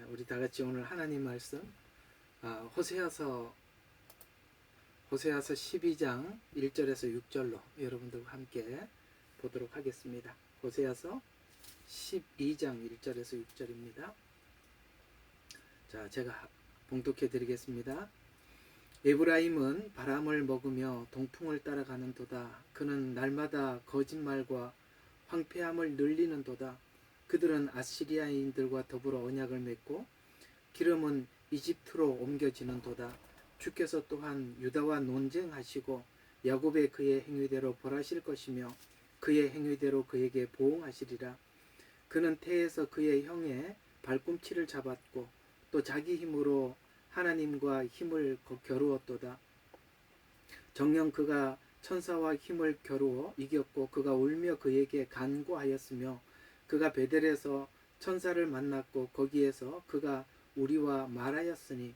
우리 다 같이 오늘 하나님 말씀 호세아서 12장 1절에서 6절로 여러분들과 함께 보도록 하겠습니다. 호세아서 12장 1절에서 6절입니다. 자, 제가 봉독해 드리겠습니다. 에브라임은 바람을 먹으며 동풍을 따라가는도다. 그는 날마다 거짓말과 황폐함을 늘리는도다. 그들은 아시리아인들과 더불어 언약을 맺고 기름은 이집트로 옮겨지는도다. 주께서 또한 유다와 논쟁하시고 야곱의 그의 행위대로 벌하실 것이며 그의 행위대로 그에게 보응하시리라. 그는 태에서 그의 형의 발꿈치를 잡았고 또 자기 힘으로 하나님과 힘을 겨루었도다. 정녕 그가 천사와 힘을 겨루어 이겼고 그가 울며 그에게 간구하였으며 그가 베델에서 천사를 만났고 거기에서 그가 우리와 말하였으니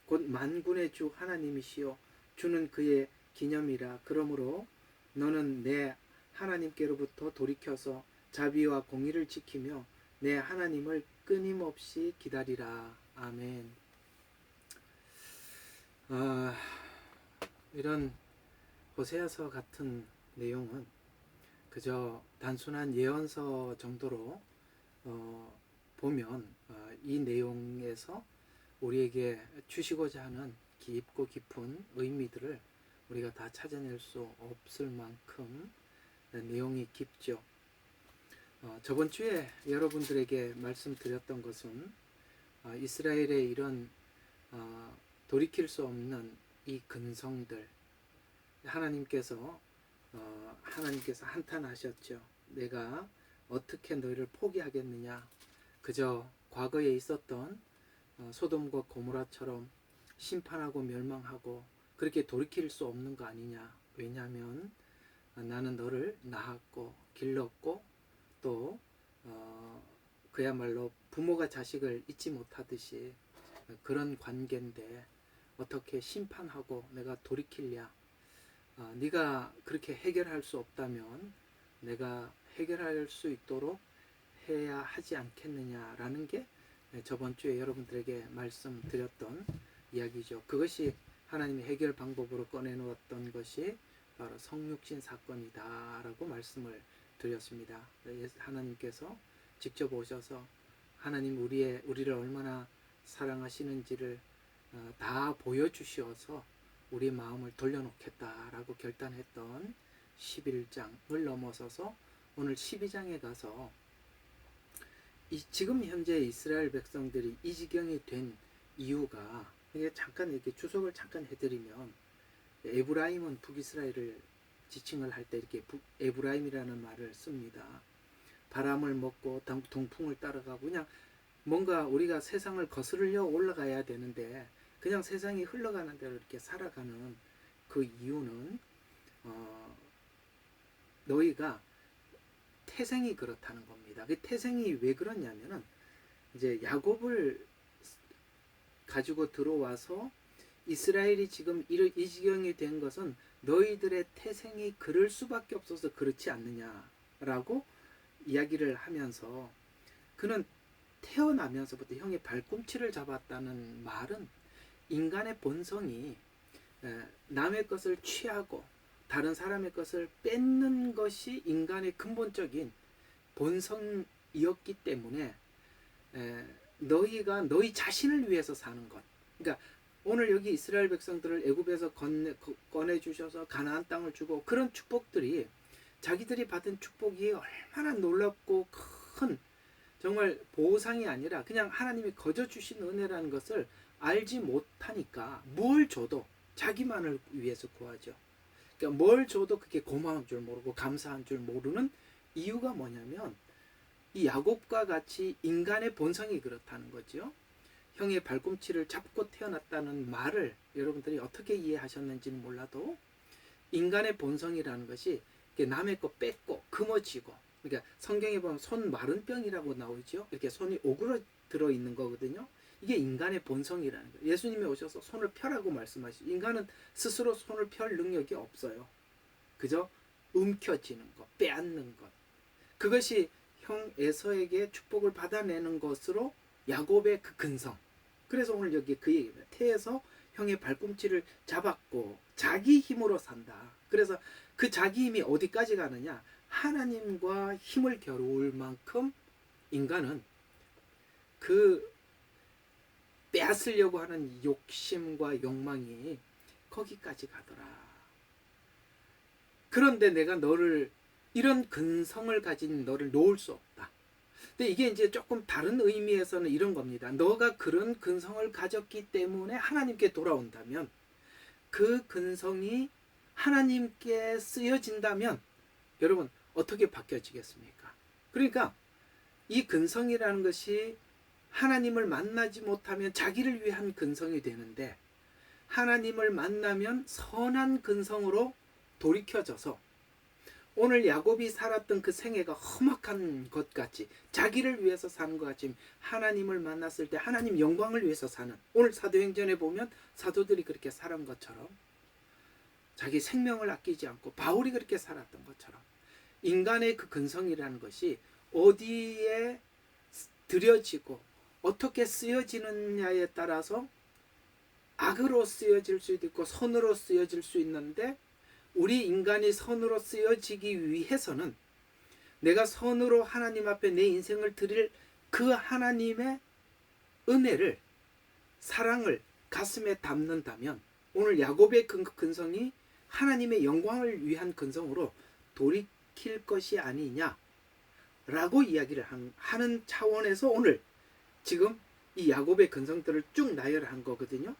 곧 만군의 주 하나님이시요 주는 그의 기념이라. 그러므로 너는 내 하나님께로부터 돌이켜서 자비와 공의를 지키며 내 하나님을 끊임없이 기다리라. 아멘. 이런 호세아서 같은 내용은 그저 단순한 예언서 정도로 보면 이 내용에서 우리에게 주시고자 하는 깊고 깊은 의미들을 우리가 다 찾아낼 수 없을 만큼 내용이 깊죠. 저번 주에 여러분들에게 말씀드렸던 것은 이스라엘의 이런 돌이킬 수 없는 이 근성들, 하나님께서 한탄하셨죠. 내가 어떻게 너희를 포기하겠느냐. 그저 과거에 있었던 소돔과 고모라처럼 심판하고 멸망하고 그렇게 돌이킬 수 없는 거 아니냐. 왜냐하면 나는 너를 낳았고 길렀고 또 그야말로 부모가 자식을 잊지 못하듯이 그런 관계인데 어떻게 심판하고 내가 돌이키랴. 네가 그렇게 해결할 수 없다면 내가 해결할 수 있도록 해야 하지 않겠느냐라는 게 저번 주에 여러분들에게 말씀드렸던 이야기죠. 그것이 하나님의 해결 방법으로 꺼내놓았던 것이 바로 성육신 사건이다 라고 말씀을 드렸습니다. 하나님께서 직접 오셔서 하나님 우리를 얼마나 사랑하시는지를 다 보여주시어서 우리 마음을 돌려놓겠다라고 결단했던 11장을 넘어서서 오늘 12장에 가서 지금 현재 이스라엘 백성들이 이 지경이 된 이유가, 이게 잠깐 이렇게 주석을 잠깐 해드리면, 에브라임은 북이스라엘을 지칭을 할 때 이렇게 에브라임이라는 말을 씁니다. 바람을 먹고 동풍을 따라가고 그냥 뭔가 우리가 세상을 거스르려 올라가야 되는데 그냥 세상이 흘러가는 대로 이렇게 살아가는 그 이유는 너희가 태생이 그렇다는 겁니다. 그 태생이 왜 그러냐면은 이제 야곱을 가지고 들어와서 이스라엘이 지금 이 지경이 된 것은 너희들의 태생이 그럴 수밖에 없어서 그렇지 않느냐라고 이야기를 하면서, 그는 태어나면서부터 형의 발꿈치를 잡았다는 말은 인간의 본성이 남의 것을 취하고 다른 사람의 것을 뺏는 것이 인간의 근본적인 본성이었기 때문에 너희가 너희 자신을 위해서 사는 것. 그러니까 오늘 여기 이스라엘 백성들을 애굽에서 꺼내 주셔서 가나안 땅을 주고 그런 축복들이 자기들이 받은 축복이 얼마나 놀랍고 큰 정말 보상이 아니라 그냥 하나님이 거저 주신 은혜라는 것을 알지 못하니까 뭘 줘도 자기만을 위해서 구하죠. 그러니까 뭘 줘도 그게 고마운 줄 모르고 감사한 줄 모르는 이유가 뭐냐면 이 야곱과 같이 인간의 본성이 그렇다는 거죠. 형의 발꿈치를 잡고 태어났다는 말을 여러분들이 어떻게 이해하셨는지는 몰라도 인간의 본성이라는 것이 남의 거 뺏고 금어지고, 그러니까 성경에 보면 손 마른 병이라고 나오죠. 이렇게 손이 오그러들어 있는 거거든요. 이게 인간의 본성이라는 거예요. 예수님이 오셔서 손을 펴라고 말씀하시죠. 인간은 스스로 손을 펼 능력이 없어요. 그저 움켜쥐는 것, 빼앗는 것. 그것이 형 에서에게 축복을 받아내는 것으로 야곱의 그 근성. 그래서 오늘 여기 그 얘기입니다. 태에서 형의 발꿈치를 잡았고 자기 힘으로 산다. 그래서 그 자기 힘이 어디까지 가느냐? 하나님과 힘을 겨룰 만큼 인간은 그 빼앗으려고 하는 욕심과 욕망이 거기까지 가더라. 그런데 내가 너를, 이런 근성을 가진 너를 놓을 수 없다. 근데 이게 이제 조금 다른 의미에서는 이런 겁니다. 너가 그런 근성을 가졌기 때문에 하나님께 돌아온다면, 그 근성이 하나님께 쓰여진다면 여러분 어떻게 바뀌어지겠습니까? 그러니까 이 근성이라는 것이 하나님을 만나지 못하면 자기를 위한 근성이 되는데, 하나님을 만나면 선한 근성으로 돌이켜져서 오늘 야곱이 살았던 그 생애가 험악한 것 같이, 자기를 위해서 사는 것 같이, 하나님을 만났을 때 하나님 영광을 위해서 사는, 오늘 사도행전에 보면 사도들이 그렇게 살은 것처럼, 자기 생명을 아끼지 않고 바울이 그렇게 살았던 것처럼, 인간의 그 근성이라는 것이 어디에 들여지고 어떻게 쓰여지느냐에 따라서 악으로 쓰여질 수도 있고 선으로 쓰여질 수 있는데, 우리 인간이 선으로 쓰여지기 위해서는 내가 선으로 하나님 앞에 내 인생을 드릴 그 하나님의 은혜를, 사랑을 가슴에 담는다면 오늘 야곱의 근성이 하나님의 영광을 위한 근성으로 돌이킬 것이 아니냐라고 이야기를 하는 차원에서 오늘 지금 이 야곱의 근성들을 쭉 나열한 거거든요.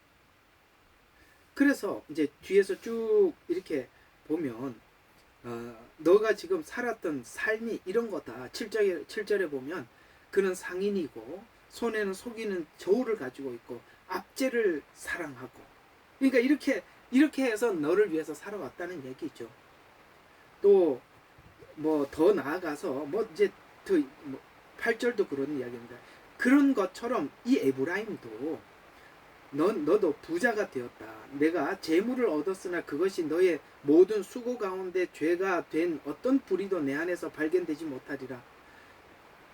그래서 이제 뒤에서 쭉 이렇게 보면 너가 지금 살았던 삶이 이런 거다. 7절에 보면 그는 상인이고 손에는 속이는 저울을 가지고 있고 압제를 사랑하고, 그러니까 이렇게 해서 너를 위해서 살아왔다는 얘기죠. 또 뭐 더 나아가서 뭐 이제 더 8절도 그런 이야기입니다. 그런 것처럼 이 에브라임도 너도 부자가 되었다. 내가 재물을 얻었으나 그것이 너의 모든 수고 가운데 죄가 된 어떤 불의도 내 안에서 발견되지 못하리라.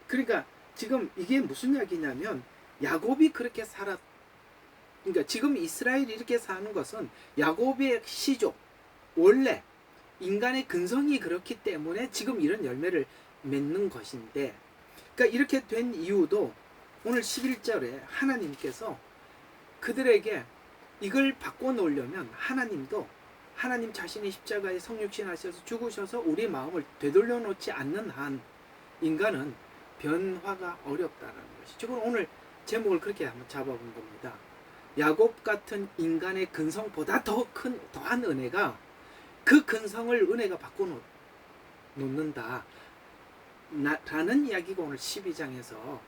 그러니까 지금 이게 무슨 이야기냐면, 야곱이 그렇게 그러니까 지금 이스라엘이 이렇게 사는 것은 야곱의 시족, 원래 인간의 근성이 그렇기 때문에 지금 이런 열매를 맺는 것인데, 그러니까 이렇게 된 이유도 오늘 11절에 하나님께서 그들에게 이걸 바꿔놓으려면, 하나님도 하나님 자신이 십자가에 성육신 하셔서 죽으셔서 우리 마음을 되돌려 놓지 않는 한 인간은 변화가 어렵다는 것이죠. 그럼 오늘 제목을 그렇게 한번 잡아본 겁니다. 야곱 같은 인간의 근성보다 더한 은혜가, 그 근성을 은혜가 바꿔놓는다 라는 이야기가 오늘 12장에서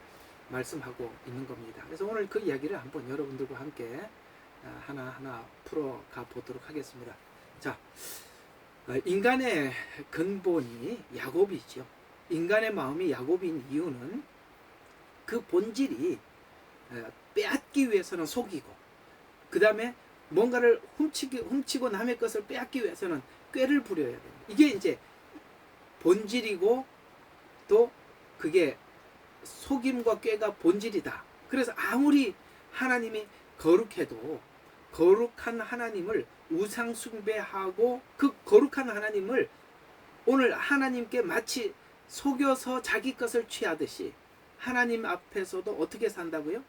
말씀하고 있는 겁니다. 그래서 오늘 그 이야기를 한번 여러분들과 함께 하나하나 풀어가 보도록 하겠습니다. 자, 인간의 근본이 야곱이죠. 인간의 마음이 야곱인 이유는 그 본질이 빼앗기 위해서는 속이고, 그 다음에 뭔가를 훔치고 남의 것을 빼앗기 위해서는 꾀를 부려야 돼요. 이게 이제 본질이고, 또 그게 속임과 꾀가 본질이다. 그래서 아무리 하나님이 거룩해도 거룩한 하나님을 우상 숭배하고, 그 거룩한 하나님을 오늘 하나님께 마치 속여서 자기 것을 취하듯이 하나님 앞에서도 어떻게 산다고요?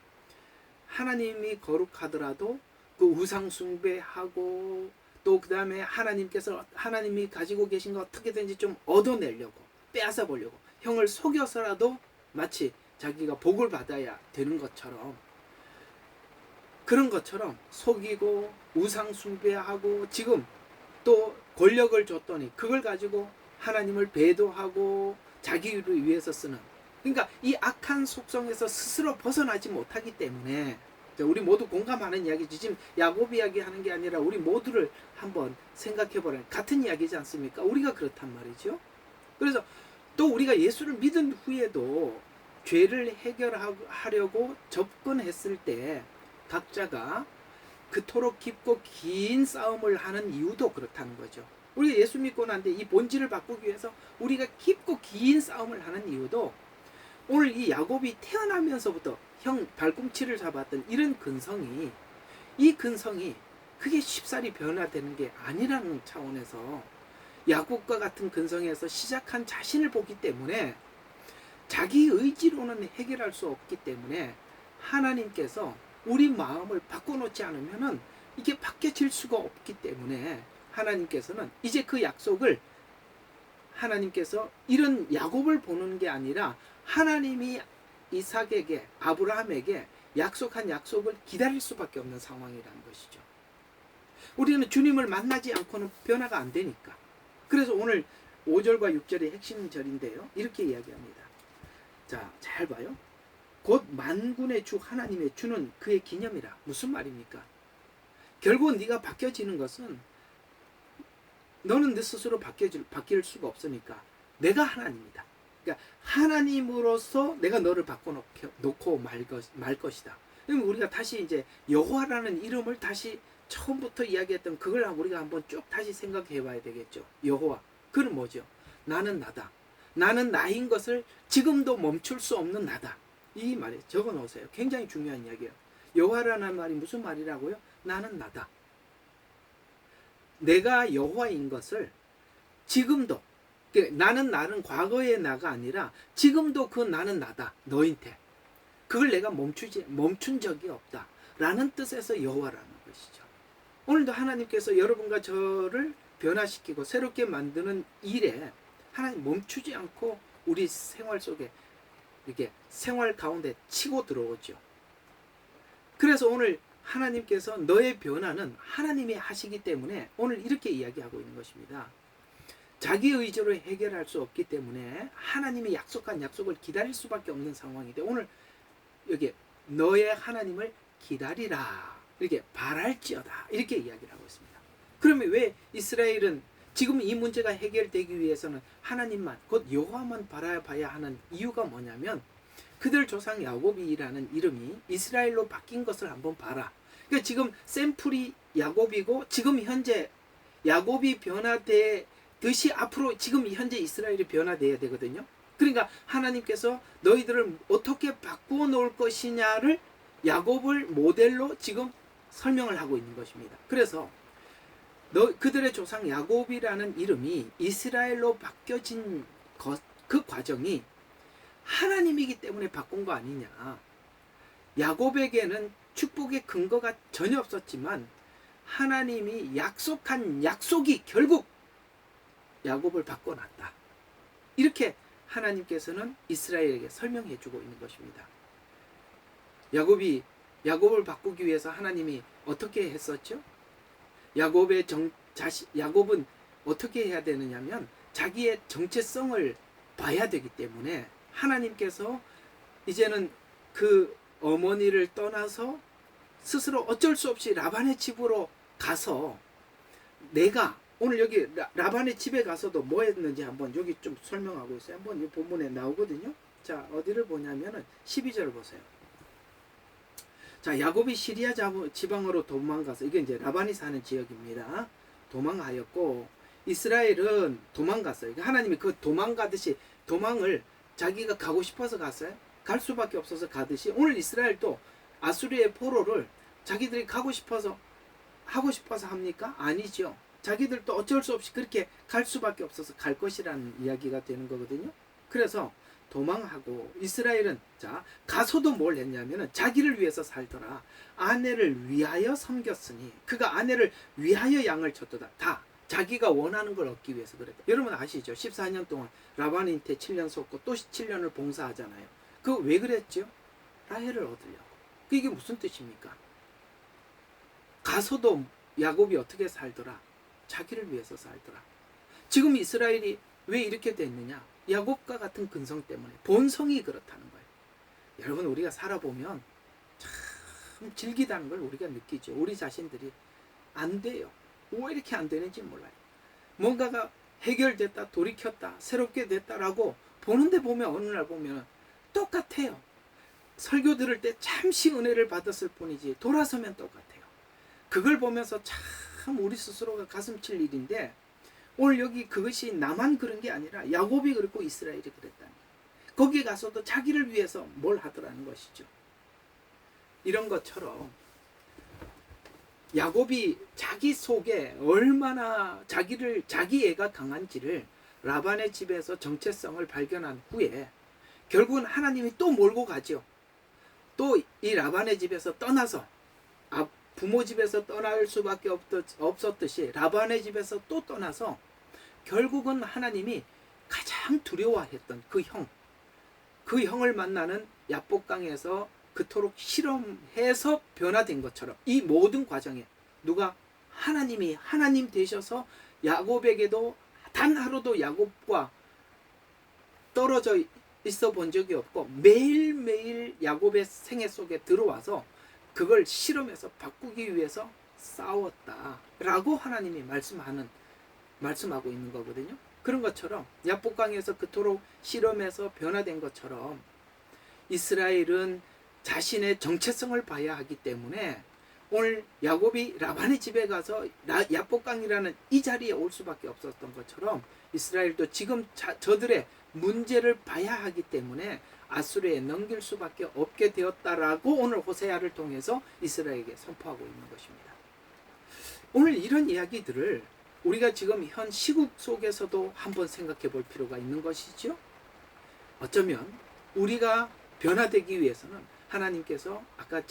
하나님이 거룩하더라도 그 우상 숭배하고, 또 그 다음에 하나님이 가지고 계신 거 어떻게든지 좀 얻어내려고, 빼앗아 보려고, 형을 속여서라도 마치 자기가 복을 받아야 되는 것처럼, 그런 것처럼 속이고 우상 숭배하고, 지금 또 권력을 줬더니 그걸 가지고 하나님을 배도하고 자기를 위해서 쓰는, 그러니까 이 악한 속성에서 스스로 벗어나지 못하기 때문에, 우리 모두 공감하는 이야기지. 지금 야곱 이야기하는 게 아니라 우리 모두를 한번 생각해보라. 같은 이야기지 않습니까? 우리가 그렇단 말이죠. 그래서 또 우리가 예수를 믿은 후에도 죄를 해결하려고 접근했을 때 각자가 그토록 깊고 긴 싸움을 하는 이유도 그렇다는 거죠. 우리가 예수 믿고 난데 이 본질을 바꾸기 위해서 우리가 깊고 긴 싸움을 하는 이유도, 오늘 이 야곱이 태어나면서부터 형 발꿈치를 잡았던 이런 근성이, 이 근성이 그게 쉽사리 변화되는 게 아니라는 차원에서 야곱과 같은 근성에서 시작한 자신을 보기 때문에 자기 의지로는 해결할 수 없기 때문에 하나님께서 우리 마음을 바꿔놓지 않으면은 이게 바뀌어질 수가 없기 때문에 하나님께서는 이제 그 약속을, 하나님께서 이런 야곱을 보는 게 아니라 하나님이 이삭에게, 아브라함에게 약속한 약속을 기다릴 수밖에 없는 상황이라는 것이죠. 우리는 주님을 만나지 않고는 변화가 안 되니까. 그래서 오늘 5절과 6절의 핵심 절인데요, 이렇게 이야기합니다. 자, 잘 봐요. 곧 만군의 주 하나님의 주는 그의 기념이라. 무슨 말입니까? 결국 네가 바뀌어지는 것은, 너는 네 스스로 바뀔 수가 없으니까 내가 하나님이다. 그러니까 하나님으로서 내가 너를 바꿔놓고 말 것이다. 그러면 우리가 다시 이제 여호와라는 이름을 다시 처음부터 이야기했던 그걸 우리가 한번 쭉 다시 생각해 봐야 되겠죠. 여호와, 그는 뭐죠? 나는 나다. 나는 나인 것을 지금도 멈출 수 없는 나다. 이 말에 적어 놓으세요. 굉장히 중요한 이야기예요. 여호와라는 말이 무슨 말이라고요? 나는 나다. 내가 여호와인 것을 지금도, 나는 과거의 나가 아니라 지금도 그 나는 나다. 너인테. 그걸 내가 멈춘 적이 없다. 라는 뜻에서 여호와라는 것이죠. 오늘도 하나님께서 여러분과 저를 변화시키고 새롭게 만드는 일에 하나님 멈추지 않고 우리 생활 속에, 이렇게 생활 가운데 치고 들어오죠. 그래서 오늘 하나님께서 너의 변화는 하나님이 하시기 때문에 오늘 이렇게 이야기하고 있는 것입니다. 자기 의지로 해결할 수 없기 때문에 하나님이 약속한 약속을 기다릴 수밖에 없는 상황인데, 오늘 여기 너의 하나님을 기다리라, 이렇게 바랄지어다, 이렇게 이야기를 하고 있습니다. 그러면 왜 이스라엘은 지금 이 문제가 해결되기 위해서는 하나님만, 곧 여호와만 바라봐야 하는 이유가 뭐냐면, 그들 조상 야곱이라는 이름이 이스라엘로 바뀐 것을 한번 봐라. 그러니까 지금 샘플이 야곱이고, 지금 현재 야곱이 변화되듯이 앞으로 지금 현재 이스라엘이 변화돼야 되거든요. 그러니까 하나님께서 너희들을 어떻게 바꾸어 놓을 것이냐를 야곱을 모델로 지금 설명을 하고 있는 것입니다. 그래서 그들의 조상 야곱이라는 이름이 이스라엘로 바뀌어진 그 과정이 하나님이기 때문에 바꾼 거 아니냐. 야곱에게는 축복의 근거가 전혀 없었지만 하나님이 약속한 약속이 결국 야곱을 바꿔놨다. 이렇게 하나님께서는 이스라엘에게 설명해 주고 있는 것입니다. 야곱을 바꾸기 위해서 하나님이 어떻게 했었죠? 야곱은 어떻게 해야 되느냐면 자기의 정체성을 봐야 되기 때문에 하나님께서 이제는 그 어머니를 떠나서 스스로 어쩔 수 없이 라반의 집으로 가서, 내가 오늘 여기 라반의 집에 가서도 뭐 했는지 한번 여기 좀 설명하고 있어요. 한번 이 본문에 나오거든요. 자, 어디를 보냐면은 12절 보세요. 자, 야곱이 시리아 지방으로 도망가서, 이게 이제 라반이 사는 지역입니다. 도망하였고, 이스라엘은 도망갔어요. 하나님이 그 도망가듯이 도망을 자기가 가고 싶어서 갔어요. 갈 수밖에 없어서 가듯이 오늘 이스라엘도 아수리의 포로를 자기들이 가고 싶어서 하고 싶어서 합니까? 아니죠. 자기들도 어쩔 수 없이 그렇게 갈 수밖에 없어서 갈 것이라는 이야기가 되는 거거든요. 그래서 도망하고, 이스라엘은 자 가서도 뭘 했냐면은 자기를 위해서 살더라. 아내를 위하여 섬겼으니, 그가 아내를 위하여 양을 쳤도다. 다 자기가 원하는 걸 얻기 위해서 그랬다. 여러분 아시죠? 14년 동안 라반한테 7년 속고 또 7년을 봉사하잖아요. 그거 왜 그랬죠? 라헬을 얻으려고. 이게 무슨 뜻입니까? 가서도 야곱이 어떻게 살더라? 자기를 위해서 살더라. 지금 이스라엘이 왜 이렇게 됐느냐? 야곱과 같은 근성 때문에, 본성이 그렇다는 거예요. 여러분, 우리가 살아보면 참 질기다는 걸 우리가 느끼죠. 우리 자신들이 안 돼요. 왜 이렇게 안 되는지 몰라요. 뭔가가 해결됐다, 돌이켰다, 새롭게 됐다라고 보는데 보면 어느 날 보면 똑같아요. 설교 들을 때 잠시 은혜를 받았을 뿐이지 돌아서면 똑같아요. 그걸 보면서 참 우리 스스로가 가슴 칠 일인데, 오늘 여기 그것이 나만 그런 게 아니라 야곱이 그랬고 이스라엘이 그랬다니. 거기에 가서도 자기를 위해서 뭘 하더라는 것이죠. 이런 것처럼 야곱이 자기 속에 얼마나 자기 애가 강한지를 라반의 집에서 정체성을 발견한 후에 결국은 하나님이 또 몰고 가죠. 또 이 라반의 집에서 떠나서 부모 집에서 떠날 수밖에 없었듯이 라반의 집에서 또 떠나서 결국은 하나님이 가장 두려워했던 그 형을 만나는 야복강에서 그토록 실험해서 변화된 것처럼 이 모든 과정에 누가 하나님이 하나님 되셔서 야곱에게도 단 하루도 야곱과 떨어져 있어 본 적이 없고 매일매일 야곱의 생애 속에 들어와서 그걸 실험해서 바꾸기 위해서 싸웠다라고 하나님이 말씀하고 있는 거거든요. 그런 것처럼 야복강에서 그토록 실험해서 변화된 것처럼 이스라엘은 자신의 정체성을 봐야 하기 때문에 오늘 야곱이 라반의 집에 가서 야복강이라는 이 자리에 올 수밖에 없었던 것처럼 이스라엘도 지금 저들의 문제를 봐야 하기 때문에 아수르에 넘길 수밖에 없게 되었다라고 오늘 호세아를 통해서 이스라엘에게 선포하고 있는 것입니다. 오늘 이런 이야기들을 우리가 지금 현 시국 속에서도 한번 생각해 볼 필요가 있는 것이죠. 어쩌면 우리가 변화되기 위해서는 하나님께서 아까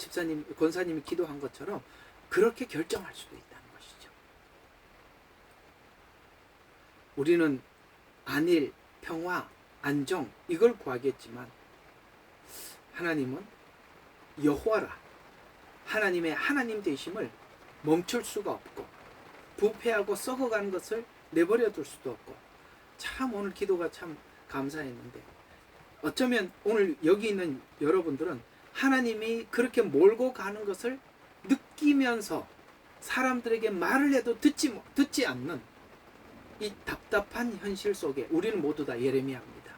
권사님이 기도한 것처럼 그렇게 결정할 수도 있다는 것이죠. 우리는 안일, 평화, 안정 이걸 구하겠지만 하나님은 여호와라 하나님의 하나님 되심을 멈출 수가 없고 부패하고 썩어가는 것을 내버려 둘 수도 없고 참 오늘 기도가 참 감사했는데 어쩌면 오늘 여기 있는 여러분들은 하나님이 그렇게 몰고 가는 것을 느끼면서 사람들에게 말을 해도 듣지 않는 이 답답한 현실 속에 우리는 모두 다 예레미야입니다.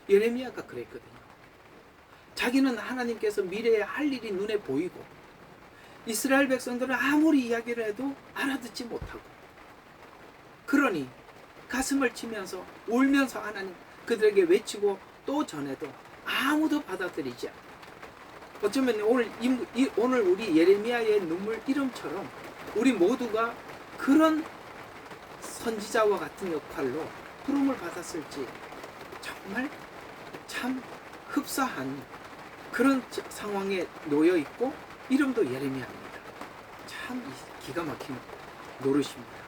예레미야가 그랬거든요. 자기는 하나님께서 미래에 할 일이 눈에 보이고 이스라엘 백성들은 아무리 이야기를 해도 알아듣지 못하고 그러니 가슴을 치면서 울면서 하나님 그들에게 외치고 또 전해도 아무도 받아들이지 않고 어쩌면 오늘 우리 예레미야의 눈물 이름처럼 우리 모두가 그런 선지자와 같은 역할로 부름을 받았을지 정말 참 흡사한 그런 상황에 놓여 있고 이름도 예레미야입니다. 참 기가 막힌 노릇입니다.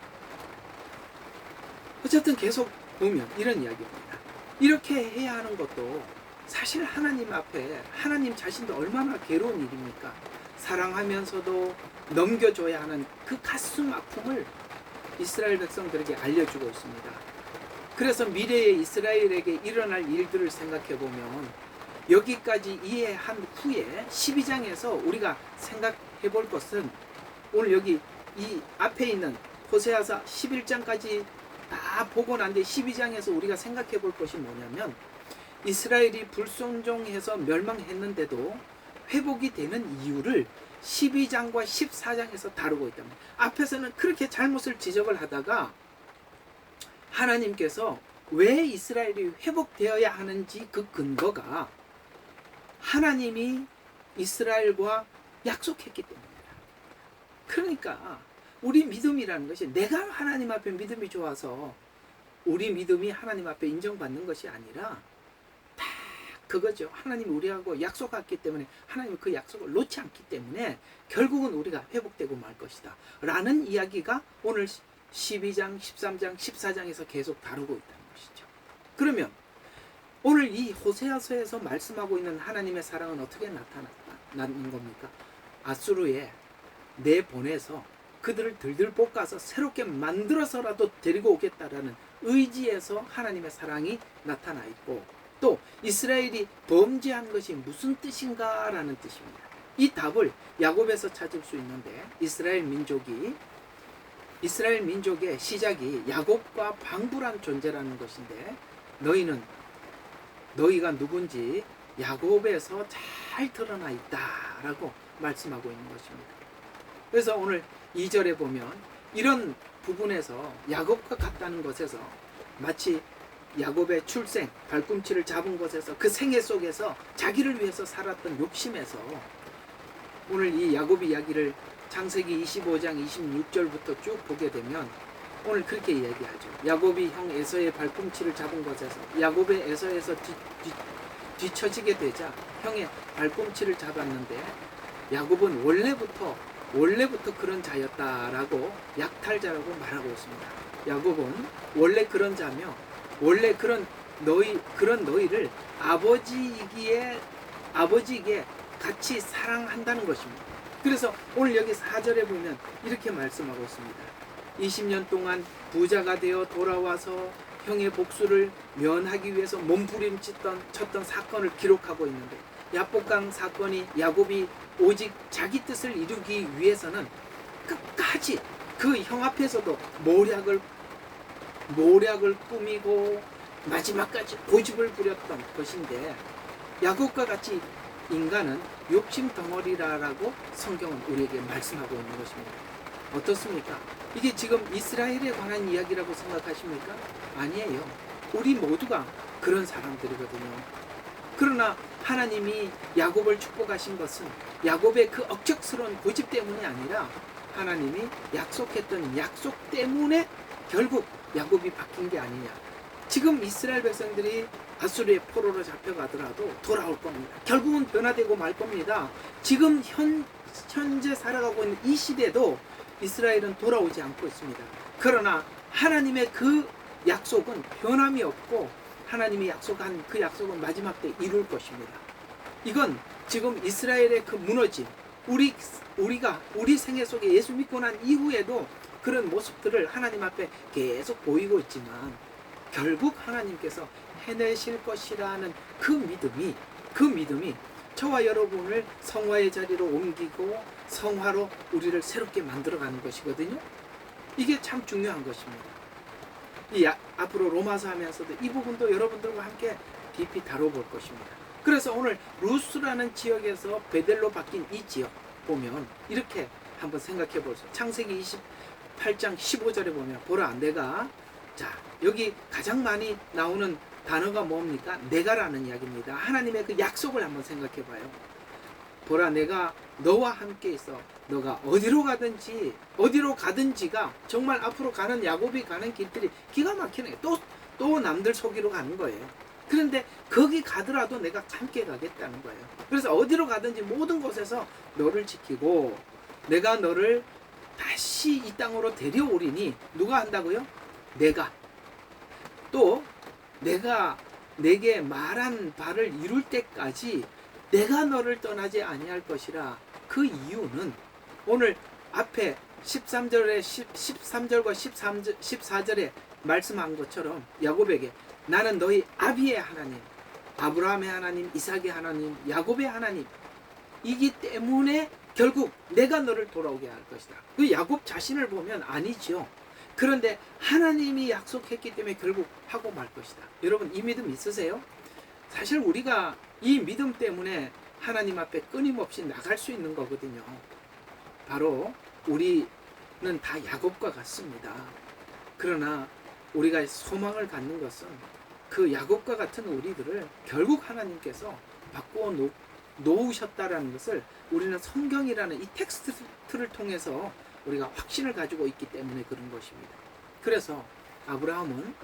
어쨌든 계속 보면 이런 이야기입니다. 이렇게 해야 하는 것도 사실 하나님 앞에 하나님 자신도 얼마나 괴로운 일입니까? 사랑하면서도 넘겨줘야 하는 그 가슴 아픔을 이스라엘 백성들에게 알려주고 있습니다. 그래서 미래의 이스라엘에게 일어날 일들을 생각해 보면 여기까지 이해한 후에 12장에서 우리가 생각해 볼 것은 오늘 여기 이 앞에 있는 호세아서 11장까지 다 보고 난 뒤에 12장에서 우리가 생각해 볼 것이 뭐냐면 이스라엘이 불순종해서 멸망했는데도 회복이 되는 이유를 12장과 14장에서 다루고 있답니다. 앞에서는 그렇게 잘못을 지적을 하다가 하나님께서 왜 이스라엘이 회복되어야 하는지 그 근거가 하나님이 이스라엘과 약속했기 때문입니다. 그러니까 우리 믿음이라는 것이 내가 하나님 앞에 믿음이 좋아서 우리 믿음이 하나님 앞에 인정받는 것이 아니라 다 그거죠. 하나님이 우리하고 약속했기 때문에 하나님은 그 약속을 놓지 않기 때문에 결국은 우리가 회복되고 말 것이다 라는 이야기가 오늘 12장, 13장, 14장에서 계속 다루고 있다는 것이죠. 그러면 오늘 이 호세아서에서 말씀하고 있는 하나님의 사랑은 어떻게 나타나는 겁니까? 아수르에 내보내서 그들을 들들 볶아서 새롭게 만들어서라도 데리고 오겠다라는 의지에서 하나님의 사랑이 나타나 있고 또 이스라엘이 범죄한 것이 무슨 뜻인가라는 뜻입니다. 이 답을 야곱에서 찾을 수 있는데 이스라엘 민족의 시작이 야곱과 방불한 존재라는 것인데 너희가 누군지 야곱에서 잘 드러나 있다라고 말씀하고 있는 것입니다. 그래서 오늘 2절에 보면 이런 부분에서 야곱과 같다는 것에서 마치 야곱의 출생, 발꿈치를 잡은 것에서 그 생애 속에서 자기를 위해서 살았던 욕심에서 오늘 이 야곱 이야기를 창세기 25장 26절부터 쭉 보게 되면 오늘 그렇게 이야기하죠. 야곱이 형 에서의 발꿈치를 잡은 것에서 야곱의 에서에서 뒤처지게 되자 형의 발꿈치를 잡았는데 야곱은 원래부터 그런 자였다라고 약탈자라고 말하고 있습니다. 야곱은 원래 그런 자며 원래 그런 너희를 아버지에게 같이 사랑한다는 것입니다. 그래서 오늘 여기 4절에 보면 이렇게 말씀하고 있습니다. 20년 동안 부자가 되어 돌아와서 형의 복수를 면하기 위해서 몸부림쳤던 사건을 기록하고 있는데 야복강 사건이 야곱이 오직 자기 뜻을 이루기 위해서는 끝까지 그 형 앞에서도 모략을 꾸미고 마지막까지 고집을 부렸던 것인데 야곱과 같이 인간은 욕심 덩어리라고 성경은 우리에게 말씀하고 있는 것입니다. 어떻습니까? 이게 지금 이스라엘에 관한 이야기라고 생각하십니까? 아니에요. 우리 모두가 그런 사람들이거든요. 그러나 하나님이 야곱을 축복하신 것은 야곱의 그 억척스러운 고집 때문이 아니라 하나님이 약속했던 약속 때문에 결국 야곱이 바뀐 게 아니냐. 지금 이스라엘 백성들이 아수르의 포로로 잡혀가더라도 돌아올 겁니다. 결국은 변화되고 말 겁니다. 지금 현재 살아가고 있는 이 시대도 이스라엘은 돌아오지 않고 있습니다. 그러나 하나님의 그 약속은 변함이 없고 하나님이 약속한 그 약속은 마지막 때 이룰 것입니다. 이건 지금 이스라엘의 그 무너짐, 우리 생애 속에 예수 믿고 난 이후에도 그런 모습들을 하나님 앞에 계속 보이고 있지만 결국 하나님께서 해내실 것이라는 그 믿음이 저와 여러분을 성화의 자리로 옮기고 성화로 우리를 새롭게 만들어가는 것이거든요. 이게 참 중요한 것입니다. 앞으로 로마서 하면서도 이 부분도 여러분들과 함께 깊이 다뤄볼 것입니다. 그래서 오늘 루스라는 지역에서 베델로 바뀐 이 지역 보면 이렇게 한번 생각해 보세요. 창세기 28장 15절에 보면 보라 내가 여기 가장 많이 나오는 단어가 뭡니까? 내가라는 이야기입니다. 하나님의 그 약속을 한번 생각해 봐요. 보라 내가 너와 함께 있어. 너가 어디로 가든지가 정말 앞으로 가는 야곱이 가는 길들이 기가 막히네. 또 남들 속이러 가는 거예요. 그런데 거기 가더라도 내가 함께 가겠다는 거예요. 그래서 어디로 가든지 모든 곳에서 너를 지키고 내가 너를 다시 이 땅으로 데려오리니 누가 한다고요? 내가 내게 말한 바를 이룰 때까지 내가 너를 떠나지 아니할 것이라. 그 이유는 오늘 앞에 13절과 14절에 말씀한 것처럼 야곱에게 나는 너희 아비의 하나님, 아브라함의 하나님, 이삭의 하나님, 야곱의 하나님 이기 때문에 결국 내가 너를 돌아오게 할 것이다. 그 야곱 자신을 보면 아니죠. 그런데 하나님이 약속했기 때문에 결국 하고 말 것이다. 여러분 이 믿음 있으세요? 사실 우리가 이 믿음 때문에 하나님 앞에 끊임없이 나갈 수 있는 거거든요. 바로 우리는 다 야곱과 같습니다. 그러나 우리가 소망을 갖는 것은 그 야곱과 같은 우리들을 결국 하나님께서 바꾸어 놓으셨다라는 것을 우리는 성경이라는 이 텍스트를 통해서 우리가 확신을 가지고 있기 때문에 그런 것입니다. 그래서 아브라함은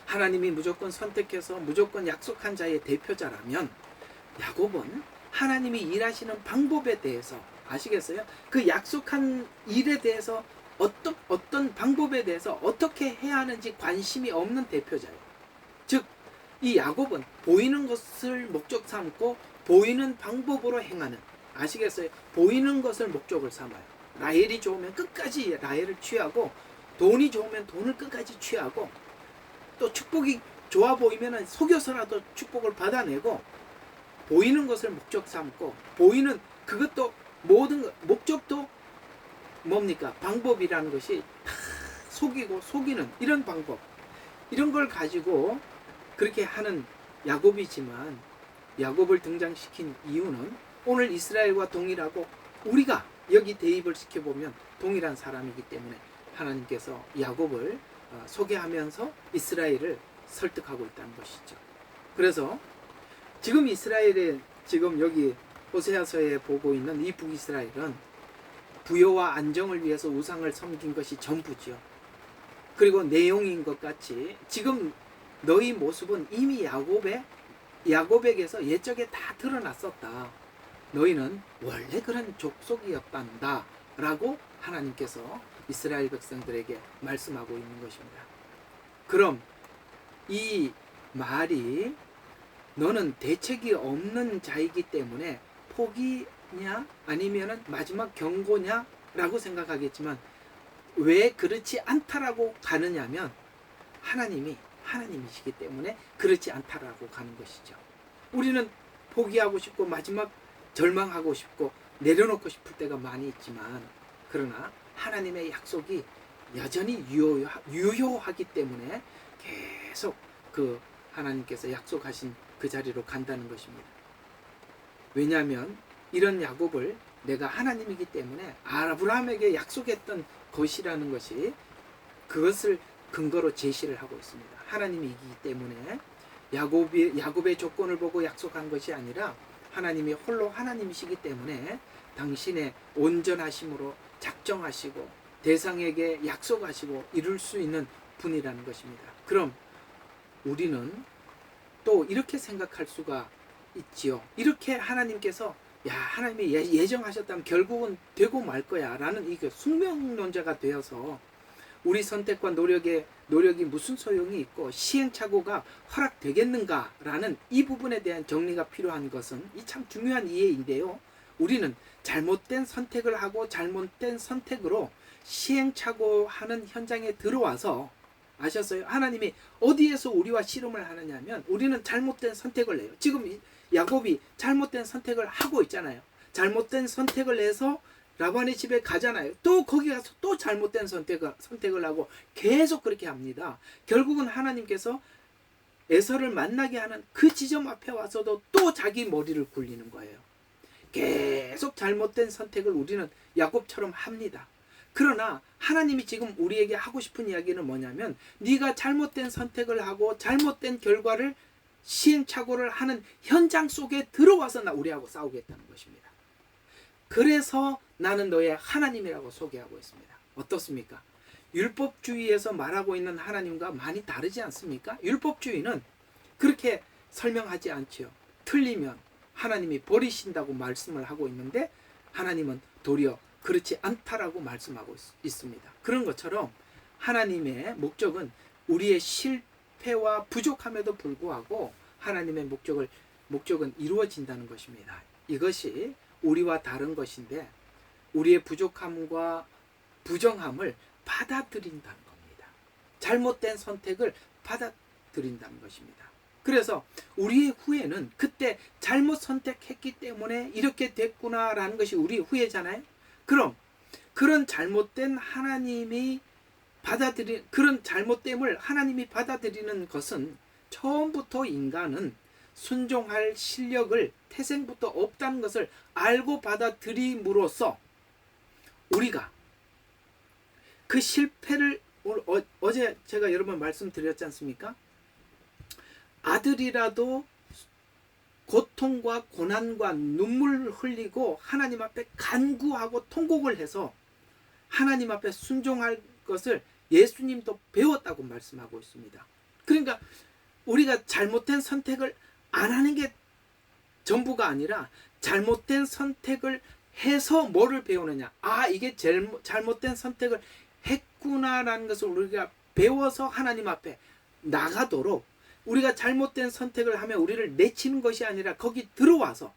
하나님이 무조건 선택해서 무조건 약속한 자의 대표자라면 야곱은 하나님이 일하시는 방법에 대해서 아시겠어요? 그 약속한 일에 대해서 어떤 방법에 대해서 어떻게 해야 하는지 관심이 없는 대표자예요. 즉, 이 야곱은 보이는 것을 목적 삼고 보이는 방법으로 행하는, 아시겠어요? 보이는 것을 목적을 삼아요. 라헬이 좋으면 끝까지 라헬을 취하고 돈이 좋으면 돈을 끝까지 취하고 또 축복이 좋아 보이면 속여서라도 축복을 받아내고 보이는 것을 목적 삼고 보이는 그것도 모든 목적도 뭡니까? 방법이라는 것이 다 속이는 이런 방법 이런 걸 가지고 그렇게 하는 야곱이지만 야곱을 등장시킨 이유는 오늘 이스라엘과 동일하고 우리가 여기 대입을 시켜보면 동일한 사람이기 때문에 하나님께서 야곱을 소개하면서 이스라엘을 설득하고 있다는 것이죠. 그래서 지금 이스라엘에 지금 여기 호세아서에 보고 있는 이 북이스라엘은 부여와 안정을 위해서 우상을 섬긴 것이 전부지요. 그리고 내용인 것 같이 지금 너희 모습은 이미 야곱에게서 옛적에 다 드러났었다. 너희는 원래 그런 족속이었단다 라고 하나님께서 이스라엘 백성들에게 말씀하고 있는 것입니다. 그럼 이 말이 너는 대책이 없는 자이기 때문에 포기냐 아니면은 마지막 경고냐 라고 생각하겠지만, 왜 그렇지 않다라고 가느냐면 하나님이시기 때문에 그렇지 않다라고 가는 것이죠. 우리는 포기하고 싶고 마지막 절망하고 싶고 내려놓고 싶을 때가 많이 있지만, 그러나 하나님의 약속이 여전히 유효하기 때문에 계속 그 하나님께서 약속하신 그 자리로 간다는 것입니다. 왜냐하면 이런 야곱을 내가 하나님이기 때문에 아브라함에게 약속했던 것이라는 것이, 그것을 근거로 제시를 하고 있습니다. 하나님이기 때문에 야곱의 조건을 보고 약속한 것이 아니라 하나님이 홀로 하나님이시기 때문에 당신의 온전하심으로 작정하시고 대상에게 약속하시고 이룰 수 있는 분이라는 것입니다. 그럼 우리는 또 이렇게 생각할 수가 있지요. 이렇게 하나님께서 하나님이 예정하셨다면 결국은 되고 말 거야 라는 이 숙명론자가 되어서 우리 선택과 노력이 무슨 소용이 있고 시행착오가 허락되겠는가 라는 이 부분에 대한 정리가 필요한 것은 이 참 중요한 이해인데요. 우리는 잘못된 선택을 하고 잘못된 선택으로 시행착오하는 현장에 들어와서, 아셨어요? 하나님이 어디에서 우리와 씨름을 하느냐면 우리는 잘못된 선택을 해요. 지금 야곱이 잘못된 선택을 하고 있잖아요. 잘못된 선택을 해서 라반의 집에 가잖아요. 또 거기 가서 또 잘못된 선택을 하고 계속 그렇게 합니다. 결국은 하나님께서 에서를 만나게 하는 그 지점 앞에 와서도 또 자기 머리를 굴리는 거예요. 계속 잘못된 선택을 우리는 야곱처럼 합니다. 그러나 하나님이 지금 우리에게 하고 싶은 이야기는 뭐냐면, 네가 잘못된 선택을 하고 잘못된 결과를 시행착오를 하는 현장 속에 들어와서 우리하고 싸우겠다는 것입니다. 그래서 나는 너의 하나님이라고 소개하고 있습니다. 어떻습니까? 율법주의에서 말하고 있는 하나님과 많이 다르지 않습니까? 율법주의는 그렇게 설명하지 않지요. 틀리면 하나님이 버리신다고 말씀을 하고 있는데, 하나님은 도리어 그렇지 않다라고 말씀하고 있습니다. 그런 것처럼 하나님의 목적은 우리의 실패와 부족함에도 불구하고 하나님의 목적은 이루어진다는 것입니다. 이것이 우리와 다른 것인데, 우리의 부족함과 부정함을 받아들인다는 겁니다. 잘못된 선택을 받아들인다는 것입니다. 그래서 우리의 후회는 그때 잘못 선택했기 때문에 이렇게 됐구나라는 것이 우리의 후회잖아요. 그럼 그런 잘못된 그런 잘못됨을 하나님이 받아들이는 것은, 처음부터 인간은 순종할 실력을 태생부터 없다는 것을 알고 받아들임으로써 우리가 그 실패를, 어제 제가 여러 번 말씀드렸지 않습니까? 아들이라도 고통과 고난과 눈물을 흘리고 하나님 앞에 간구하고 통곡을 해서 하나님 앞에 순종할 것을 예수님도 배웠다고 말씀하고 있습니다. 그러니까 우리가 잘못된 선택을 안 하는 게 전부가 아니라, 잘못된 선택을 해서 뭐를 배우느냐, 이게 잘못된 선택을 했구나라는 것을 우리가 배워서 하나님 앞에 나가도록, 우리가 잘못된 선택을 하면 우리를 내치는 것이 아니라 거기 들어와서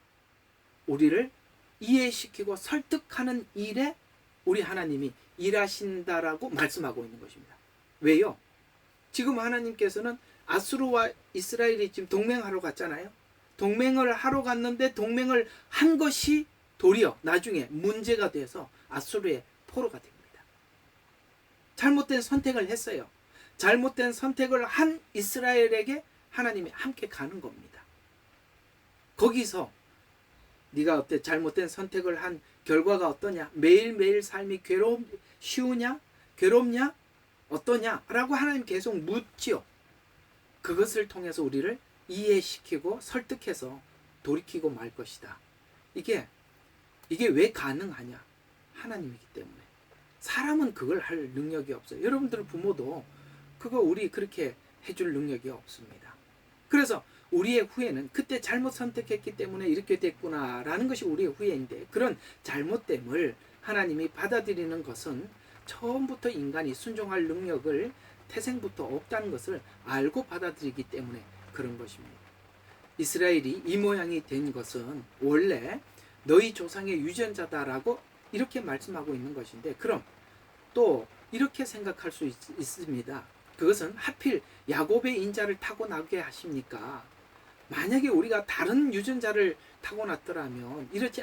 우리를 이해시키고 설득하는 일에 우리 하나님이 일하신다라고 말씀하고 있는 것입니다. 왜요? 지금 하나님께서는 아수르와 이스라엘이 지금 동맹하러 갔잖아요. 동맹을 하러 갔는데 동맹을 한 것이 도리어 나중에 문제가 돼서 아수르의 포로가 됩니다. 잘못된 선택을 했어요. 잘못된 선택을 한 이스라엘에게 하나님이 함께 가는 겁니다. 거기서 네가 어때? 잘못된 선택을 한 결과가 어떠냐? 매일매일 삶이 쉬우냐? 괴롭냐? 어떠냐? 라고 하나님 계속 묻지요. 그것을 통해서 우리를 이해시키고 설득해서 돌이키고 말 것이다. 이게 왜 가능하냐? 하나님이기 때문에. 사람은 그걸 할 능력이 없어요. 여러분들 부모도 그거 우리 그렇게 해줄 능력이 없습니다. 그래서 우리의 후회는 그때 잘못 선택했기 때문에 이렇게 됐구나라는 것이 우리의 후회인데, 그런 잘못됨을 하나님이 받아들이는 것은 처음부터 인간이 순종할 능력을 태생부터 없다는 것을 알고 받아들이기 때문에 그런 것입니다. 이스라엘이 이 모양이 된 것은 원래 너희 조상의 유전자다라고 이렇게 말씀하고 있는 것인데, 그럼 또 이렇게 생각할 수 있습니다. 그것은 하필 야곱의 인자를 타고나게 하십니까? 만약에 우리가 다른 유전자를 타고났더라면 이렇지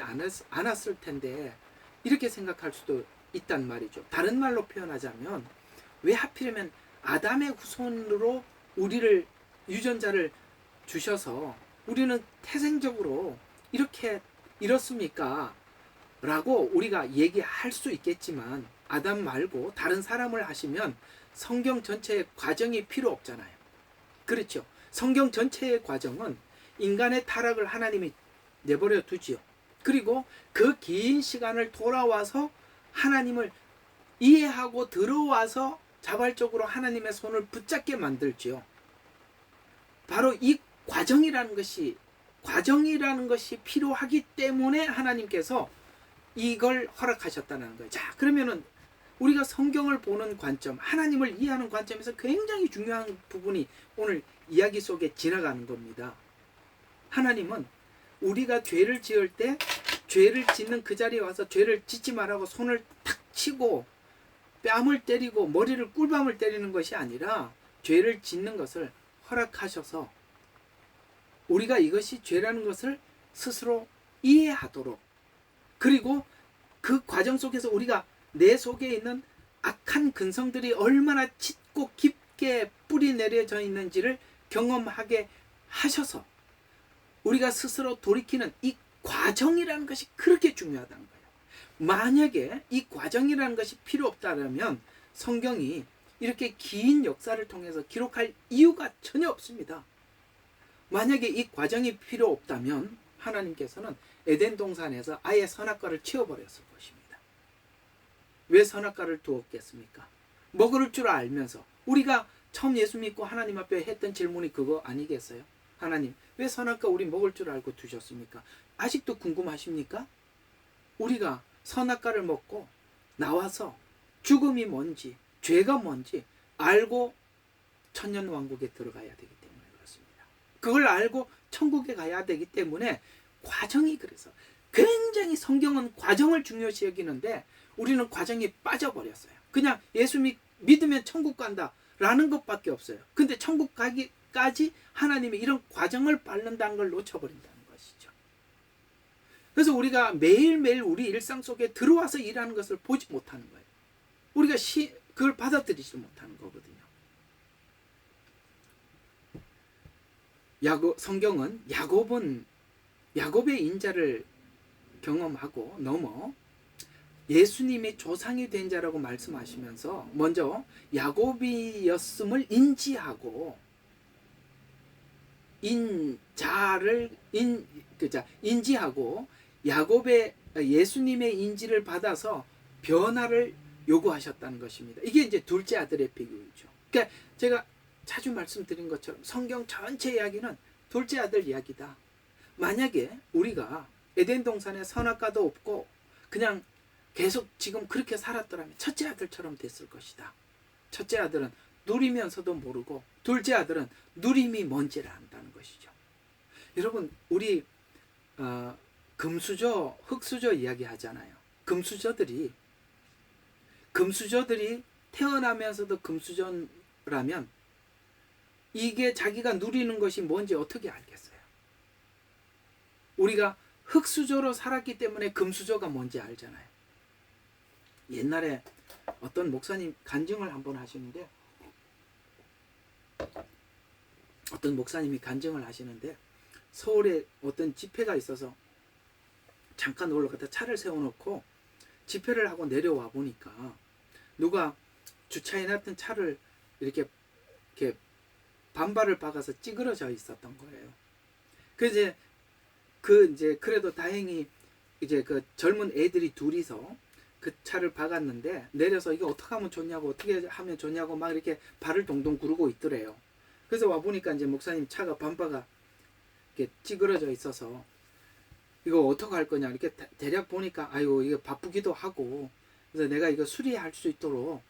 않았을 텐데, 이렇게 생각할 수도 있단 말이죠. 다른 말로 표현하자면, 왜 하필이면 아담의 후손으로 우리를 유전자를 주셔서 우리는 태생적으로 이렇습니까? 라고 우리가 얘기할 수 있겠지만, 아담 말고 다른 사람을 하시면 성경 전체의 과정이 필요 없잖아요. 그렇죠? 성경 전체의 과정은 인간의 타락을 하나님이 내버려 두지요. 그리고 그 긴 시간을 돌아와서 하나님을 이해하고 들어와서 자발적으로 하나님의 손을 붙잡게 만들지요. 바로 이 과정이라는 것이 필요하기 때문에 하나님께서 이걸 허락하셨다는 거예요. 자, 그러면은 우리가 성경을 보는 관점, 하나님을 이해하는 관점에서 굉장히 중요한 부분이 오늘 이야기 속에 지나가는 겁니다. 하나님은 우리가 죄를 지을 때 죄를 짓는 그 자리에 와서 죄를 짓지 말라고 손을 탁 치고 뺨을 때리고 머리를 꿀밤을 때리는 것이 아니라, 죄를 짓는 것을 허락하셔서 우리가 이것이 죄라는 것을 스스로 이해하도록, 그리고 그 과정 속에서 우리가 내 속에 있는 악한 근성들이 얼마나 짙고 깊게 뿌리 내려져 있는지를 경험하게 하셔서 우리가 스스로 돌이키는 이 과정이라는 것이 그렇게 중요하다는 거예요. 만약에 이 과정이라는 것이 필요 없다면 성경이 이렇게 긴 역사를 통해서 기록할 이유가 전혀 없습니다. 만약에 이 과정이 필요 없다면 하나님께서는 에덴 동산에서 아예 선악과를 치워버렸을 것입니다. 왜 선악과를 두었겠습니까? 먹을 줄 알면서. 우리가 처음 예수 믿고 하나님 앞에 했던 질문이 그거 아니겠어요? 하나님, 왜 선악과 우리 먹을 줄 알고 두셨습니까? 아직도 궁금하십니까? 우리가 선악과를 먹고 나와서 죽음이 뭔지, 죄가 뭔지 알고 천년왕국에 들어가야 되기 때문에 그렇습니다. 그걸 알고 천국에 가야 되기 때문에 과정이, 그래서 굉장히 성경은 과정을 중요시 여기는데 우리는 과정이 빠져버렸어요. 그냥 예수 믿으면 천국 간다 라는 것밖에 없어요. 근데 천국 가기까지 하나님이 이런 과정을 밟는다는 걸 놓쳐버린다는 것이죠. 그래서 우리가 매일매일 우리 일상 속에 들어와서 일하는 것을 보지 못하는 거예요. 우리가 그걸 받아들이지 못하는 거거든요. 성경은 야곱의 인자를 경험하고 넘어 예수님의 조상이 된 자라고 말씀하시면서 먼저 야곱이었음을 인지하고 인지하고 야곱의 예수님의 인지를 받아서 변화를 요구하셨다는 것입니다. 이게 이제 둘째 아들의 비유죠. 그러니까 제가 자주 말씀드린 것처럼 성경 전체 이야기는 둘째 아들 이야기다. 만약에 우리가 에덴 동산에 선악과도 없고 그냥 계속 지금 그렇게 살았더라면 첫째 아들처럼 됐을 것이다. 첫째 아들은 누리면서도 모르고 둘째 아들은 누림이 뭔지를 안다는 것이죠. 여러분, 우리 금수저, 흙수저 이야기 하잖아요. 금수저들이 태어나면서도 금수저라면 이게 자기가 누리는 것이 뭔지 어떻게 알겠어요? 우리가 흙수저로 살았기 때문에 금수저가 뭔지 알잖아요. 옛날에 어떤 목사님 간증을 한번 하시는데, 어떤 목사님이 간증을 하시는데 서울에 어떤 집회가 있어서 잠깐 놀러 갔다 차를 세워놓고 집회를 하고 내려와 보니까 누가 주차해놨던 차를 이렇게 반발을 박아서 찌그러져 있었던 거예요. 그래도 다행히 이제 그 젊은 애들이 둘이서 그 차를 박았는데 내려서 이거 어떻게 하면 좋냐고 어떻게 하면 좋냐고 막 이렇게 발을 동동 구르고 있더래요. 그래서 와 보니까 이제 목사님 차가 범퍼가 이렇게 찌그러져 있어서 이거 어떻게 할 거냐 이렇게 대략 보니까 아유 이거 바쁘기도 하고 그래서 내가 이거 수리할 수 있도록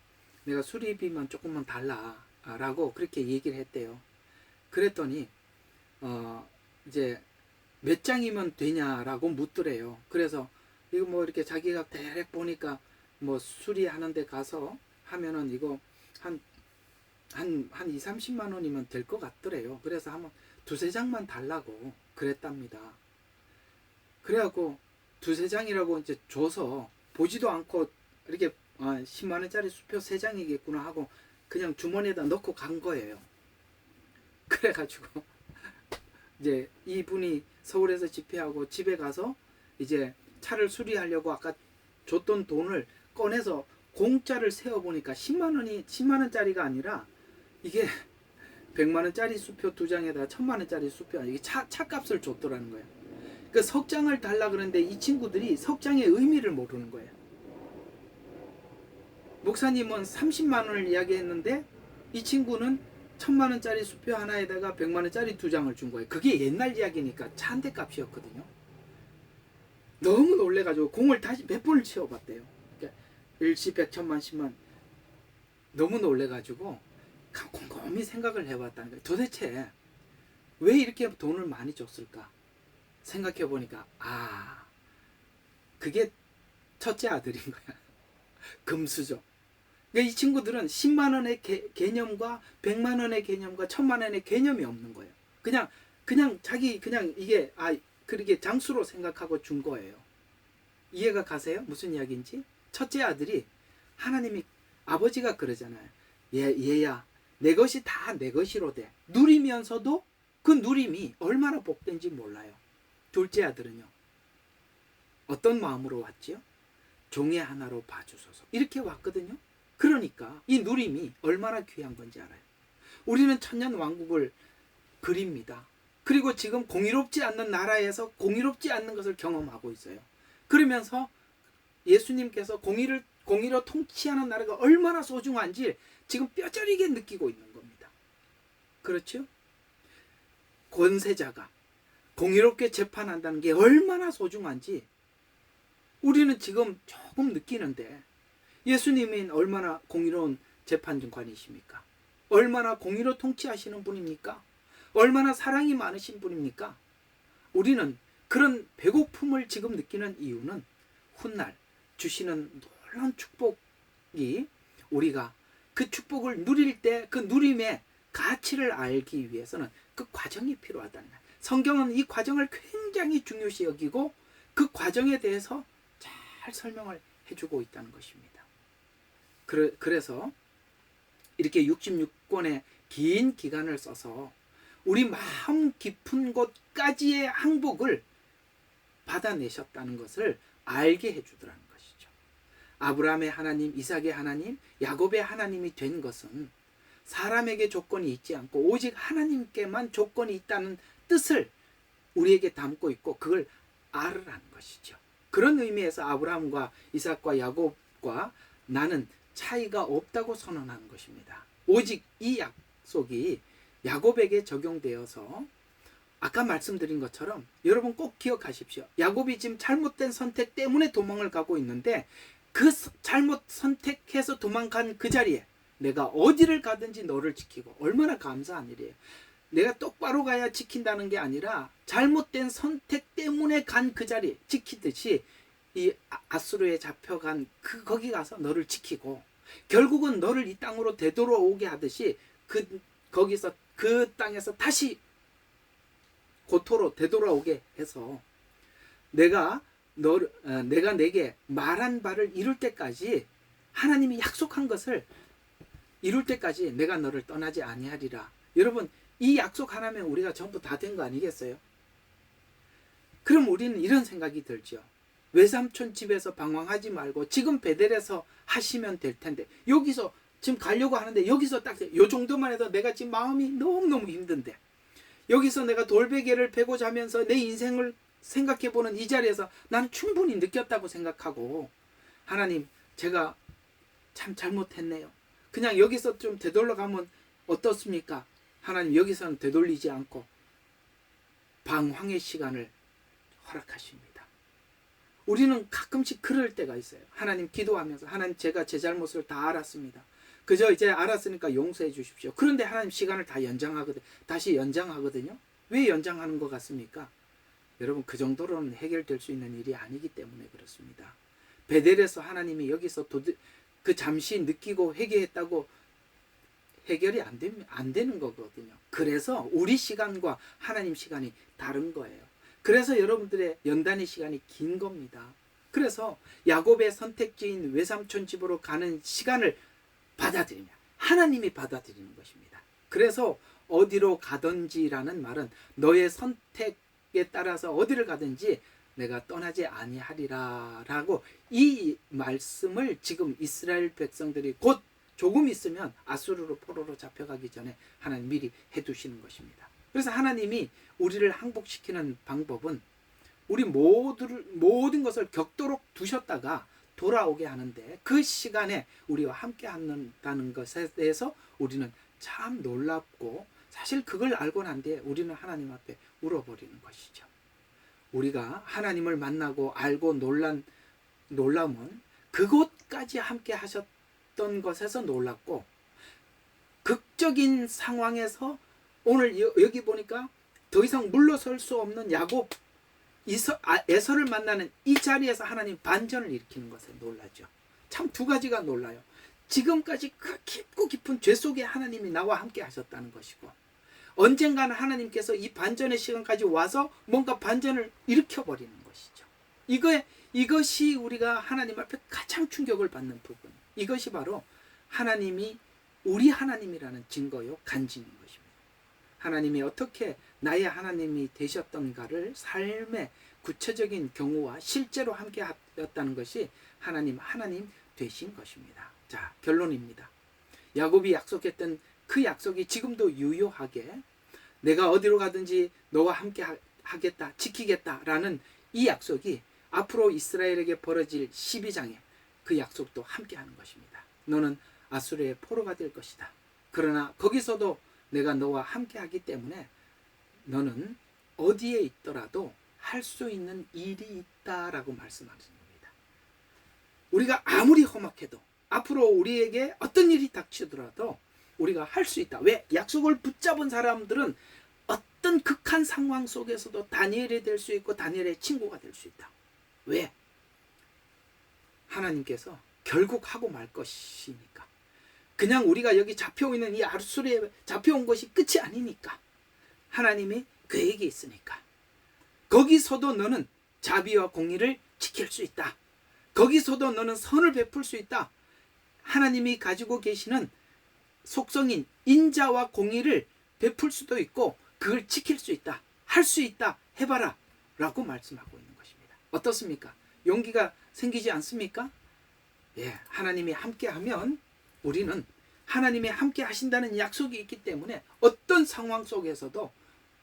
내가 수리비만 조금만 달라라고 그렇게 얘기를 했대요. 그랬더니 이제 몇 장이면 되냐라고 묻더래요. 그래서 이거 뭐 이렇게 자기가 대략 보니까 뭐 수리하는 데 가서 하면은 이거 한 2, 30만 원이면 될 것 같더래요. 그래서 한번 두세 장만 달라고 그랬답니다. 그래갖고 두세 장이라고 이제 줘서 보지도 않고 이렇게 10만 원짜리 수표 3장이겠구나 하고 그냥 주머니에다 넣고 간 거예요. 그래가지고 이제 이분이 서울에서 집회하고 집에 가서 이제 차를 수리하려고 아까 줬던 돈을 꺼내서 공짜를 세어보니까 10만 원짜리가 아니라 이게 100만 원짜리 수표 2장에다 1000만 원짜리 수표 이게 차값을 줬더라는 거예요. 그 석장을 달라 그러는데 이 친구들이 석장의 의미를 모르는 거예요. 목사님은 30만 원을 이야기했는데 이 친구는 1000만 원짜리 수표 하나에다가 100만 원짜리 2장을 준 거예요. 그게 옛날 이야기니까 차 한 대 값이었거든요. 너무 놀래가지고 공을 다시 몇 번을 치워봤대요. 그러니까 일시 100, 1000만, 10만 너무 놀래가지고 곰곰이 생각을 해봤다는 거예요. 도대체 왜 이렇게 돈을 많이 줬을까 생각해보니까 그게 첫째 아들인 거야. 금수저. 그러니까 이 친구들은 10만 원의 개념과 100만 원의 개념과 1000만 원의 개념이 없는 거예요. 그냥 자기 그냥 이게 그렇게 장수로 생각하고 준 거예요. 이해가 가세요? 무슨 이야기인지? 첫째 아들이 하나님이 아버지가 그러잖아요. 얘야 내 것이 다 내 것이로 돼. 누리면서도 그 누림이 얼마나 복된지 몰라요. 둘째 아들은요. 어떤 마음으로 왔지요? 종의 하나로 봐주소서. 이렇게 왔거든요. 그러니까 이 누림이 얼마나 귀한 건지 알아요. 우리는 천년 왕국을 그립니다. 그리고 지금 공의롭지 않는 나라에서 공의롭지 않는 것을 경험하고 있어요. 그러면서 예수님께서 공의로 통치하는 나라가 얼마나 소중한지 지금 뼈저리게 느끼고 있는 겁니다. 그렇죠? 권세자가 공의롭게 재판한다는 게 얼마나 소중한지 우리는 지금 조금 느끼는데 예수님은 얼마나 공의로운 재판관이십니까? 얼마나 공의로 통치하시는 분입니까? 얼마나 사랑이 많으신 분입니까? 우리는 그런 배고픔을 지금 느끼는 이유는 훗날 주시는 놀라운 축복이 우리가 그 축복을 누릴 때 그 누림의 가치를 알기 위해서는 그 과정이 필요하다는 거예요. 성경은 이 과정을 굉장히 중요시 여기고 그 과정에 대해서 잘 설명을 해주고 있다는 것입니다. 그래서 이렇게 66권의 긴 기간을 써서 우리 마음 깊은 곳까지의 항복을 받아내셨다는 것을 알게 해주더라는 것이죠. 아브라함의 하나님, 이삭의 하나님, 야곱의 하나님이 된 것은 사람에게 조건이 있지 않고 오직 하나님께만 조건이 있다는 뜻을 우리에게 담고 있고 그걸 알으라는 것이죠. 그런 의미에서 아브라함과 이삭과 야곱과 나는 차이가 없다고 선언하는 것입니다. 오직 이 약속이 야곱에게 적용되어서 아까 말씀드린 것처럼 여러분 꼭 기억하십시오. 야곱이 지금 잘못된 선택 때문에 도망을 가고 있는데 그 잘못 선택해서 도망간 그 자리에 내가 어디를 가든지 너를 지키고 얼마나 감사한 일이에요. 내가 똑바로 가야 지킨다는 게 아니라 잘못된 선택 때문에 간 그 자리 지키듯이 이 아수르에 잡혀간 거기 가서 너를 지키고 결국은 너를 이 땅으로 되돌아오게 하듯이 거기서 그 땅에서 다시 고토로 되돌아오게 해서 내가 내게 말한 바를 이룰 때까지 하나님이 약속한 것을 이룰 때까지 내가 너를 떠나지 아니하리라. 여러분 이 약속 하나면 우리가 전부 다 된 거 아니겠어요? 그럼 우리는 이런 생각이 들죠. 외삼촌 집에서 방황하지 말고 지금 베델에서 하시면 될 텐데 여기서 지금 가려고 하는데 여기서 딱 요 정도만 해도 내가 지금 마음이 너무너무 힘든데 여기서 내가 돌베개를 베고 자면서 내 인생을 생각해보는 이 자리에서 난 충분히 느꼈다고 생각하고, 하나님, 제가 참 잘못했네요. 그냥 여기서 좀 되돌려 가면 어떻습니까? 하나님, 여기서는 되돌리지 않고 방황의 시간을 허락하십니다. 우리는 가끔씩 그럴 때가 있어요. 하나님, 기도하면서 하나님, 제가 제 잘못을 다 알았습니다. 그저 이제 알았으니까 용서해 주십시오. 그런데 하나님 시간을 다 연장하거든요. 다시 연장하거든요. 왜 연장하는 것 같습니까? 여러분, 그 정도로는 해결될 수 있는 일이 아니기 때문에 그렇습니다. 베델에서 하나님이 여기서 그 잠시 느끼고 회개했다고 해결이 안 되는 거거든요. 그래서 우리 시간과 하나님 시간이 다른 거예요. 그래서 여러분들의 연단의 시간이 긴 겁니다. 그래서 야곱의 선택지인 외삼촌 집으로 가는 시간을 받아들이냐, 하나님이 받아들이는 것입니다. 그래서 어디로 가든지라는 말은 너의 선택에 따라서 어디를 가든지 내가 떠나지 아니하리라 라고, 이 말씀을 지금 이스라엘 백성들이 곧 조금 있으면 아수르로 포로로 잡혀가기 전에 하나님 미리 해두시는 것입니다. 그래서 하나님이 우리를 항복시키는 방법은 우리 모든 것을 격도록 두셨다가 돌아오게 하는데, 그 시간에 우리와 함께 한다는 것에 대해서 우리는 참 놀랍고, 사실 그걸 알고 난 뒤에 우리는 하나님 앞에 울어버리는 것이죠. 우리가 하나님을 만나고 알고 놀라면 그곳까지 함께 하셨던 것에서 놀랍고, 극적인 상황에서 오늘 여기 보니까 더 이상 물러설 수 없는 야곱, 에서를 만나는 이 자리에서 하나님 반전을 일으키는 것에 놀라죠. 참 두 가지가 놀라요. 지금까지 그 깊고 깊은 죄 속에 하나님이 나와 함께 하셨다는 것이고, 언젠가는 하나님께서 이 반전의 시간까지 와서 뭔가 반전을 일으켜버리는 것이죠. 이것이 우리가 하나님 앞에 가장 충격을 받는 부분, 이것이 바로 하나님이 우리 하나님이라는 증거요, 간증인 것입니다. 하나님이 어떻게 나의 하나님이 되셨던가를 삶의 구체적인 경우와 실제로 함께 하였다는 것이 하나님 되신 것입니다. 자, 결론입니다. 야곱이 약속했던 그 약속이 지금도 유효하게, 내가 어디로 가든지 너와 함께 하겠다, 지키겠다라는 이 약속이 앞으로 이스라엘에게 벌어질 12장에 그 약속도 함께 하는 것입니다. 너는 아수르의 포로가 될 것이다. 그러나 거기서도 내가 너와 함께 하기 때문에 너는 어디에 있더라도 할 수 있는 일이 있다라고 말씀하십니다. 우리가 아무리 험악해도, 앞으로 우리에게 어떤 일이 닥치더라도 우리가 할 수 있다. 왜? 약속을 붙잡은 사람들은 어떤 극한 상황 속에서도 다니엘이 될 수 있고 다니엘의 친구가 될 수 있다. 왜? 하나님께서 결국 하고 말 것이니까. 그냥 우리가 여기 잡혀있는 이 아수르에 잡혀온 것이 끝이 아니니까. 하나님이 계획이 있으니까. 거기서도 너는 자비와 공의를 지킬 수 있다. 거기서도 너는 선을 베풀 수 있다. 하나님이 가지고 계시는 속성인 인자와 공의를 베풀 수도 있고 그걸 지킬 수 있다. 할 수 있다. 해봐라. 라고 말씀하고 있는 것입니다. 어떻습니까? 용기가 생기지 않습니까? 예, 하나님이 함께하면 우리는 하나님이 함께 하신다는 약속이 있기 때문에 어떤 상황 속에서도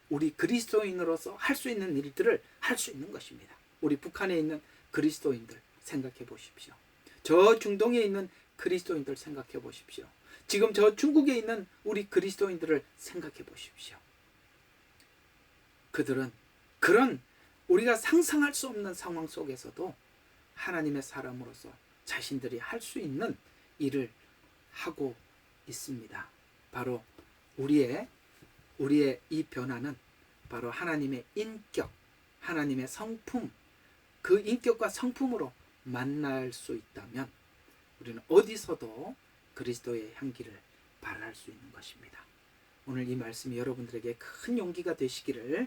우리 그리스도인으로서 할 수 있는 일들을 할 수 있는 것입니다. 우리 북한에 있는 그리스도인들 생각해 보십시오. 저 중동에 있는 그리스도인들 생각해 보십시오. 지금 저 중국에 있는 우리 그리스도인들을 생각해 보십시오. 그들은 그런 우리가 상상할 수 없는 상황 속에서도 하나님의 사람으로서 자신들이 할 수 있는 일을 하고 있습니다. 바로 우리의 이 변화는 바로 하나님의 인격, 하나님의 성품, 그 인격과 성품으로 만날 수 있다면 우리는 어디서도 그리스도의 향기를 발할 수 있는 것입니다. 오늘 이 말씀이 여러분들에게 큰 용기가 되시기를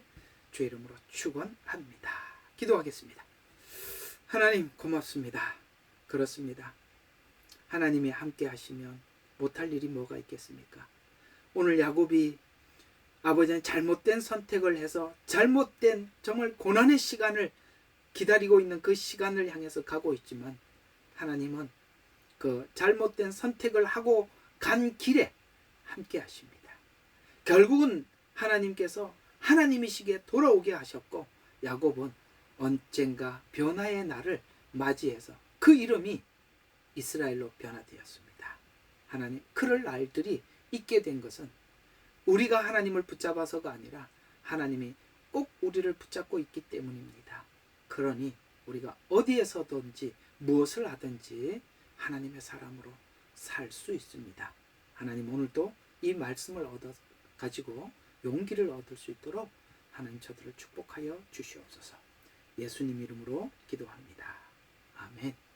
주의 이름으로 축원합니다. 기도하겠습니다. 하나님 고맙습니다. 그렇습니다. 하나님이 함께 하시면 못할 일이 뭐가 있겠습니까? 오늘 야곱이 아버지는 잘못된 선택을 해서 잘못된 정말 고난의 시간을 기다리고 있는 그 시간을 향해서 가고 있지만 하나님은 그 잘못된 선택을 하고 간 길에 함께 하십니다. 결국은 하나님께서 하나님이시기에 돌아오게 하셨고 야곱은 언젠가 변화의 날을 맞이해서 그 이름이 이스라엘로 변화되었습니다. 하나님, 그럴 날들이 있게 된 것은 우리가 하나님을 붙잡아서가 아니라 하나님이 꼭 우리를 붙잡고 있기 때문입니다. 그러니 우리가 어디에서든지 무엇을 하든지 하나님의 사람으로 살 수 있습니다. 하나님, 오늘도 이 말씀을 얻어 가지고 용기를 얻을 수 있도록 하나님 저들을 축복하여 주시옵소서. 예수님 이름으로 기도합니다. 아멘.